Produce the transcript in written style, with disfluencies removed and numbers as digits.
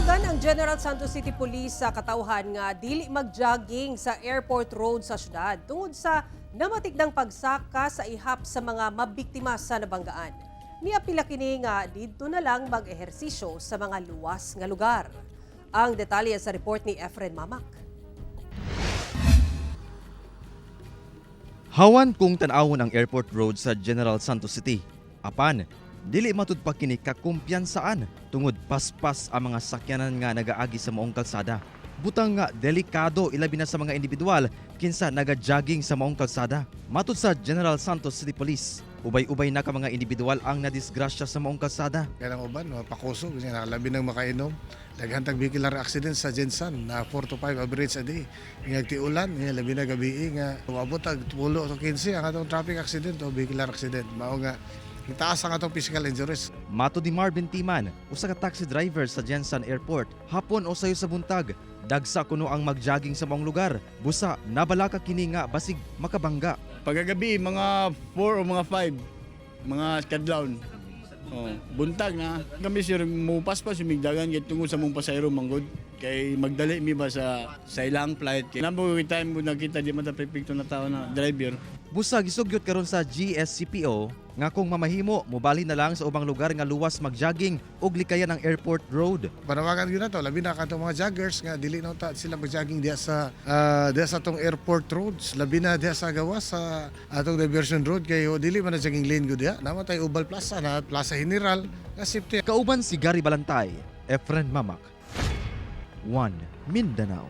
Nanawagan ang General Santos City Police sa katauhan nga dili mag-jogging sa airport road sa syudad tungod sa namatikdang pagsaka sa ihap sa mga mabiktima sa nabanggaan. Miapila kini nga didto na lang mag-ehersisyo sa mga luwas nga lugar. Ang detalye sa report ni Efren Mamak. Hawan kung tan-awon ang airport road sa General Santos City. Apan, dili matud pa kini kakumpiyansaan tungod paspas ang mga sakyanan nga nagaagi sa maong kalsada. Butang nga delikado ilabi na sa mga individual kinsa naga-jogging sa maong kalsada. Matud sa General Santos City Police, ubay-ubay na ka mga individual ang nadisgrasya sa maong kalsada. Kaya ng uban, pakusog, labi ng makainom. Daghantag vehicular accident sa Jensan na 4 to 5 average a day. Ngag tiulan, labi na gabi nga umabot ag 10 to 15 ang atong traffic accident o vehicular accident. Mao nga itaas ang atong physical injuries. Matud ni Marvin Timan, usa ka taxi driver sa Jensan Airport, hapon o sayo sa buntag, dagsa kuno ang mag-jogging sa maong lugar. Busa, nabalaka kini nga basig makabangga. Pagkagabi, mga 4 o mga 5, mga kadlawon. Oh, buntag na. Kami sir, mupaspas yung migdagan kaya tungkol sa mong pasayro manggod. Kay magdali mi ba sa ilang flight. Kaya nabo time mo nakita di man ta perfecto na tao na driver. Busa gisugyot karon sa GSCPO nga kung mamahimo mobali na lang sa ubang lugar nga luwas mag-jogging ug likayan ang airport road. Panawagan yun na to, labi na katong mga joggers nga dili na ta sila mag-jogging diya sa tong airport roads, labi na diya sa gawas sa atong diversion road kayo dili man na jogging lane gud diya. Naman tay Ubal Plaza na Plaza General nga safety. Kauban si Gary Balantay, Efren Mamak, 1 Mindanao.